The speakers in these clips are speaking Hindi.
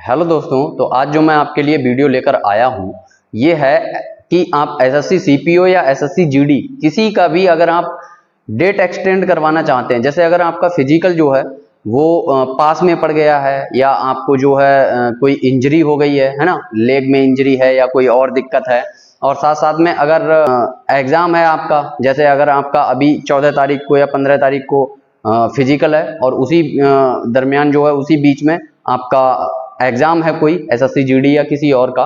हेलो दोस्तों, तो आज जो मैं आपके लिए वीडियो लेकर आया हूँ ये है कि आप एसएससी सीपीओ या एसएससी जीडी किसी का भी अगर आप डेट एक्सटेंड करवाना चाहते हैं, जैसे अगर आपका फिजिकल जो है वो पास में पड़ गया है या आपको जो है कोई इंजरी हो गई है ना, लेग में इंजरी है या कोई और दिक्कत है, और साथ साथ में अगर एग्जाम है आपका, जैसे अगर आपका अभी 14 तारीख को या 15 तारीख को फिजिकल है और उसी दरमियान जो है उसी बीच में आपका एग्जाम है कोई एसएससी जीडी या किसी और का,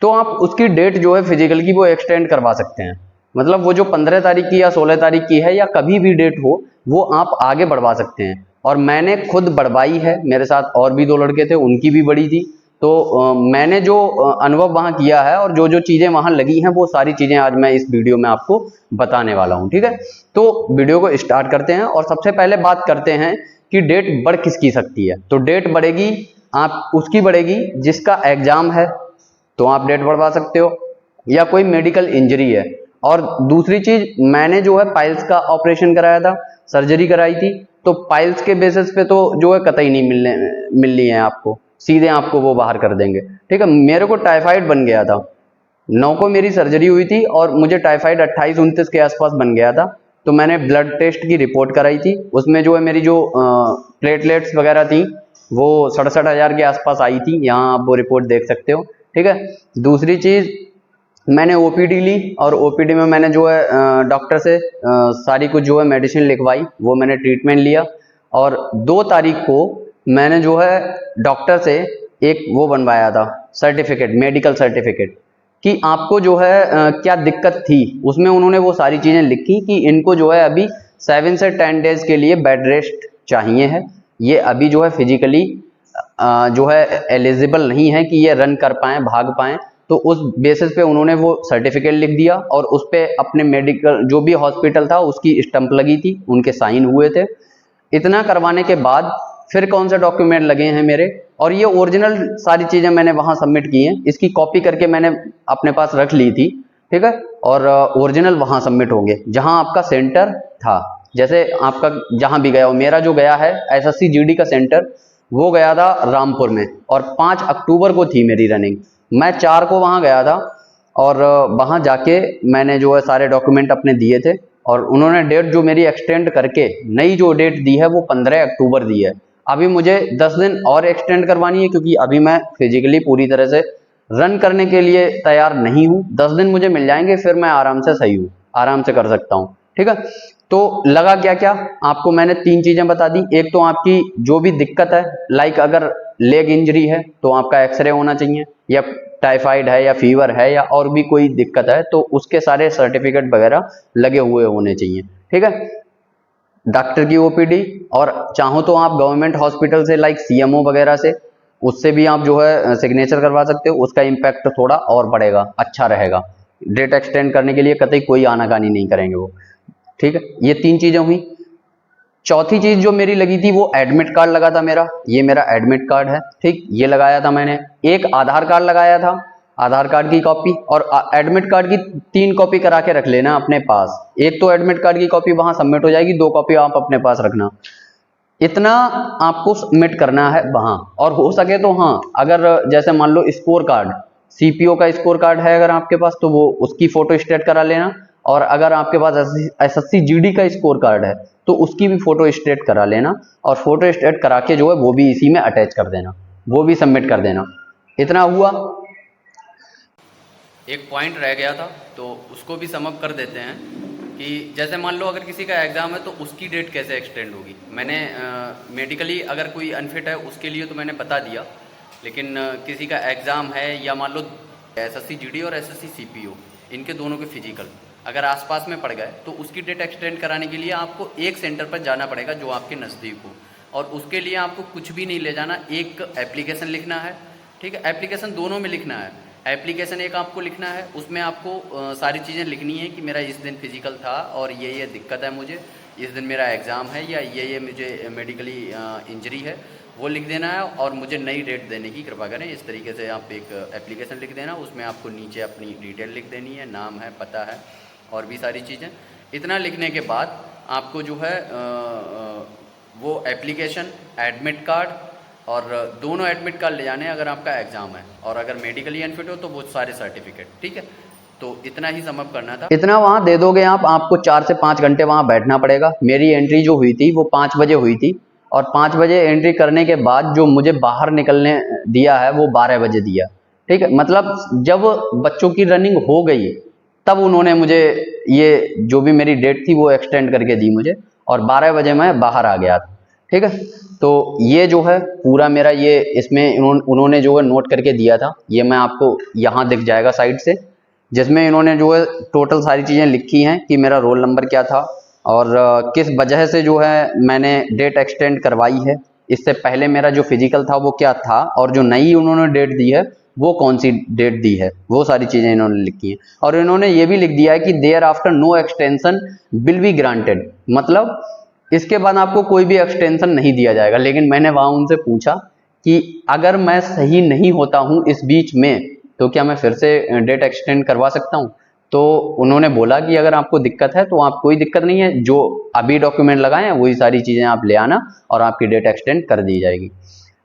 तो आप उसकी डेट जो है फिजिकल की वो एक्सटेंड करवा सकते हैं। मतलब वो जो 15 तारीख की या 16 तारीख की है या कभी भी डेट हो वो आप आगे बढ़वा सकते हैं। और मैंने खुद बढ़वाई है, मेरे साथ और भी 2 लड़के थे, उनकी भी बड़ी थी। तो मैंने जो अनुभव वहां किया है और जो जो चीजें वहां लगी हैं वो सारी चीजें आज मैं इस वीडियो में आपको बताने वाला हूं। ठीक है, तो वीडियो को स्टार्ट करते हैं और सबसे पहले बात करते हैं कि डेट बढ़ किसकी सकती है। तो डेट बढ़ेगी आप उसकी बढ़ेगी जिसका एग्जाम है, तो आप डेट बढ़वा सकते हो, या कोई मेडिकल इंजरी है। और दूसरी चीज, मैंने जो है पाइल्स का ऑपरेशन कराया था, सर्जरी कराई थी, तो पाइल्स के बेसिस पे तो जो है कतई नहीं मिलनी है आपको, सीधे आपको वो बाहर कर देंगे। ठीक है, मेरे को टाइफाइड बन गया था, 9 को मेरी सर्जरी हुई थी और मुझे टाइफाइड 28-29 के आसपास बन गया था। तो मैंने ब्लड टेस्ट की रिपोर्ट कराई थी, उसमें जो है मेरी जो प्लेटलेट्स वगैरह थी वो 67,000 के आसपास आई थी, यहाँ आप वो रिपोर्ट देख सकते हो। ठीक है, दूसरी चीज, मैंने ओपीडी ली और ओपीडी में मैंने जो है डॉक्टर से सारी कुछ जो है मेडिसिन लिखवाई, वो मैंने ट्रीटमेंट लिया। और 2 तारीख को मैंने जो है डॉक्टर से एक वो बनवाया था सर्टिफिकेट, मेडिकल सर्टिफिकेट, कि आपको जो है क्या दिक्कत थी। उसमें उन्होंने वो सारी चीजें लिखी कि इनको जो है अभी 7 से 10 डेज के लिए बेड रेस्ट चाहिए है, ये अभी जो है फिजिकली जो है एलिजिबल नहीं है कि ये रन कर पाए, भाग पाए। तो उस बेसिस पे उन्होंने वो सर्टिफिकेट लिख दिया और उस पे अपने मेडिकल जो भी हॉस्पिटल था उसकी स्टंप लगी थी, उनके साइन हुए थे। इतना करवाने के बाद फिर कौन से डॉक्यूमेंट लगे हैं मेरे, और ये ओरिजिनल सारी चीजें मैंने वहां सबमिट की हैं, इसकी कॉपी करके मैंने अपने पास रख ली थी। ठीक है, और ओरिजिनल वहां सबमिट होंगे जहां आपका सेंटर था। जैसे आपका जहां भी गया हो, मेरा जो गया है एसएससी जीडी का सेंटर वो गया था रामपुर में, और 5 अक्टूबर को थी मेरी रनिंग। मैं 4 को वहां गया था और वहां जाके मैंने जो है सारे डॉक्यूमेंट अपने दिए थे, और उन्होंने डेट जो मेरी एक्सटेंड करके नई जो डेट दी है वो 15 अक्टूबर दी है। अभी मुझे 10 दिन और एक्सटेंड करवानी है, क्योंकि अभी मैं फिजिकली पूरी तरह से रन करने के लिए तैयार नहीं हूं। 10 दिन मुझे मिल जाएंगे, फिर मैं आराम से सही हूं, आराम से कर सकता हूं। ठीक है, तो लगा क्या क्या आपको मैंने 3 चीजें बता दी। एक तो आपकी जो भी दिक्कत है, लाइक अगर लेग इंजरी है तो आपका एक्सरे होना चाहिए, या टाइफाइड है या फीवर है या और भी कोई दिक्कत है तो उसके सारे सर्टिफिकेट वगैरह लगे हुए होने चाहिए। ठीक है, डॉक्टर की ओपीडी, और चाहो तो आप गवर्नमेंट हॉस्पिटल से लाइक सीएमओ वगैरह से, उससे भी आप जो है सिग्नेचर करवा सकते हो, उसका इम्पैक्ट थोड़ा और बढ़ेगा, अच्छा रहेगा। डेट एक्सटेंड करने के लिए कतई कोई आनाकानी नहीं करेंगे वो। ठीक है, ये 3 चीजें हुई। चौथी चीज जो मेरी लगी थी वो एडमिट कार्ड लगा था मेरा, ये मेरा एडमिट कार्ड है। ठीक, ये लगाया था मैंने। एक आधार कार्ड लगाया था, आधार कार्ड की कॉपी, और एडमिट कार्ड की 3 कॉपी करा के रख लेना अपने पास। एक तो एडमिट कार्ड की कॉपी वहां सबमिट हो जाएगी, 2 कॉपी आप अपने पास रखना। इतना आपको सबमिट करना है वहां। और हो सके तो हाँ, अगर जैसे मान लो स्कोर कार्ड, सीपीओ का स्कोर कार्ड है अगर आपके पास, तो वो उसकी फोटो स्टेट करा लेना। और अगर आपके पास एसएससी जीडी का स्कोर कार्ड है तो उसकी भी फोटो स्टेट करा लेना, और फोटो स्टेट करा के जो है वो भी इसी में अटैच कर देना, वो भी सबमिट कर देना। इतना हुआ। एक पॉइंट रह गया था तो उसको भी सम अप कर देते हैं कि जैसे मान लो अगर किसी का एग्ज़ाम है तो उसकी डेट कैसे एक्सटेंड होगी। मैंने मेडिकली अगर कोई अनफिट है उसके लिए तो मैंने बता दिया, लेकिन किसी का एग्ज़ाम है या मान लो एसएससी जीडी और एसएससी सीपीओ इनके दोनों के फिजिकल अगर आसपास में पड़ गए तो उसकी डेट एक्सटेंड कराने के लिए आपको एक सेंटर पर जाना पड़ेगा जो आपके नज़दीक हो, और उसके लिए आपको कुछ भी नहीं ले जाना, एक एप्लीकेशन लिखना है। ठीक है, एप्लीकेशन दोनों में लिखना है। एप्लीकेशन एक आपको लिखना है, उसमें आपको सारी चीज़ें लिखनी है कि मेरा इस दिन फिजिकल था और ये दिक्कत है मुझे, इस दिन मेरा एग्ज़ाम है, या ये मुझे मेडिकली इंजरी है, वो लिख देना है और मुझे नई डेट देने की कृपा करें। इस तरीके से आप एक एप्लीकेशन लिख देना, उसमें आपको नीचे अपनी डिटेल लिख देनी है, नाम है, पता है और भी सारी चीज़ें। इतना लिखने के बाद आपको जो है वो एप्लीकेशन, एडमिट कार्ड और दोनों एडमिट कार्ड ले जाने अगर आपका एग्ज़ाम है, और अगर मेडिकली अनफिट हो तो वो सारे सर्टिफिकेट। ठीक है, तो इतना ही सम अप करना था। इतना वहाँ दे दोगे आप, आपको 4 से 5 घंटे वहाँ बैठना पड़ेगा। मेरी एंट्री जो हुई थी वो 5 बजे हुई थी, और 5 बजे एंट्री करने के बाद जो मुझे बाहर निकलने दिया है वो 12 बजे दिया। ठीक है, मतलब जब बच्चों की रनिंग हो गई तब उन्होंने मुझे ये जो भी मेरी डेट थी वो एक्सटेंड करके दी मुझे, और 12 बजे मैं बाहर आ गया था। ठीक है, तो ये जो है पूरा मेरा ये इसमें उन्होंने जो है नोट करके दिया था, ये मैं आपको यहाँ दिख जाएगा साइड से, जिसमें इन्होंने जो है टोटल सारी चीज़ें लिखी हैं कि मेरा रोल नंबर क्या था और किस वजह से जो है मैंने डेट एक्सटेंड करवाई है, इससे पहले मेरा जो फिजिकल था वो क्या था, और जो नई उन्होंने डेट दी है वो कौन सी डेट दी है, वो सारी चीज़ें इन्होंने लिखी हैं। और इन्होंने ये भी लिख दिया है कि thereafter no extension will be granted, मतलब इसके बाद आपको कोई भी एक्सटेंशन नहीं दिया जाएगा। लेकिन मैंने वहाँ उनसे पूछा कि अगर मैं सही नहीं होता हूँ इस बीच में तो क्या मैं फिर से डेट एक्सटेंड करवा सकता हूँ? तो उन्होंने बोला कि अगर आपको दिक्कत है तो आप कोई दिक्कत नहीं है, जो अभी डॉक्यूमेंट लगाए हैं वही सारी चीज़ें आप ले आना और आपकी डेट एक्सटेंड कर दी जाएगी।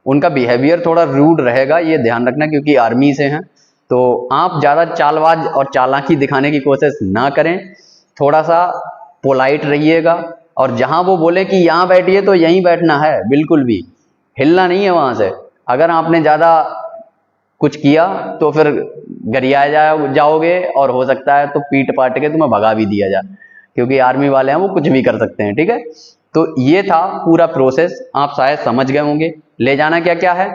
उनका बिहेवियर थोड़ा रूड रहेगा, ये ध्यान रखना, क्योंकि आर्मी से हैं, तो आप ज़्यादा चालबाज और चालाकी दिखाने की कोशिश ना करें, थोड़ा सा पोलाइट रहिएगा, और जहां वो बोले कि यहाँ बैठिए तो यहीं बैठना है, बिल्कुल भी हिलना नहीं है वहां से। अगर आपने ज़्यादा कुछ किया तो फिर गरिया जाओगे, और हो सकता है तो पीट पाट के तुम्हें भगा भी दिया जाए, क्योंकि आर्मी वाले हैं वो कुछ भी कर सकते हैं। ठीक है, तो ये था पूरा प्रोसेस, आप शायद समझ गए होंगे। ले जाना क्या क्या है,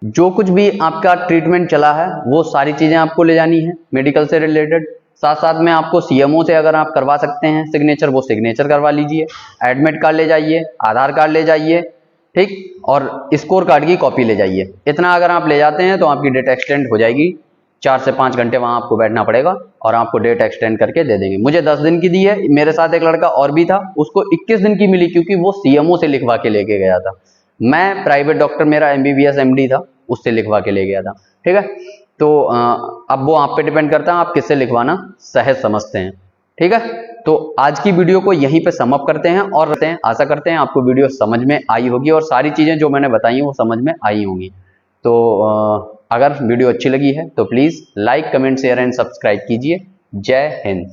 जो कुछ भी आपका ट्रीटमेंट चला है वो सारी चीज़ें आपको ले जानी है मेडिकल से रिलेटेड। साथ साथ में आपको सीएमओ से अगर आप करवा सकते हैं सिग्नेचर, वो सिग्नेचर करवा लीजिए। एडमिट कार्ड ले जाइए, आधार कार्ड ले जाइए, ठीक, और स्कोर कार्ड की कॉपी ले जाइए। इतना अगर आप ले जाते हैं तो आपकी डेट एक्सटेंड हो जाएगी। 4 से 5 घंटे वहां आपको बैठना पड़ेगा और आपको डेट एक्सटेंड करके दे देंगे। मुझे 10 दिन की दी है, मेरे साथ एक लड़का और भी था, उसको 21 दिन की मिली, क्योंकि वो सीएमओ से लिखवा के लेके गया था। मैं प्राइवेट डॉक्टर, मेरा एमबीबीएस एमडी था, उससे लिखवा के ले गया था। ठीक है, तो अब वो आप पे डिपेंड करता है आप किससे लिखवाना सहज समझते हैं। ठीक है, तो आज की वीडियो को यहीं पे सम अप करते हैं, और आशा करते हैं आपको वीडियो समझ में आई होगी और सारी चीज़ें जो मैंने बताई हैं वो समझ में आई होंगी। तो अगर वीडियो अच्छी लगी है तो please like, comment, share and subscribe कीजिए। जय हिंद।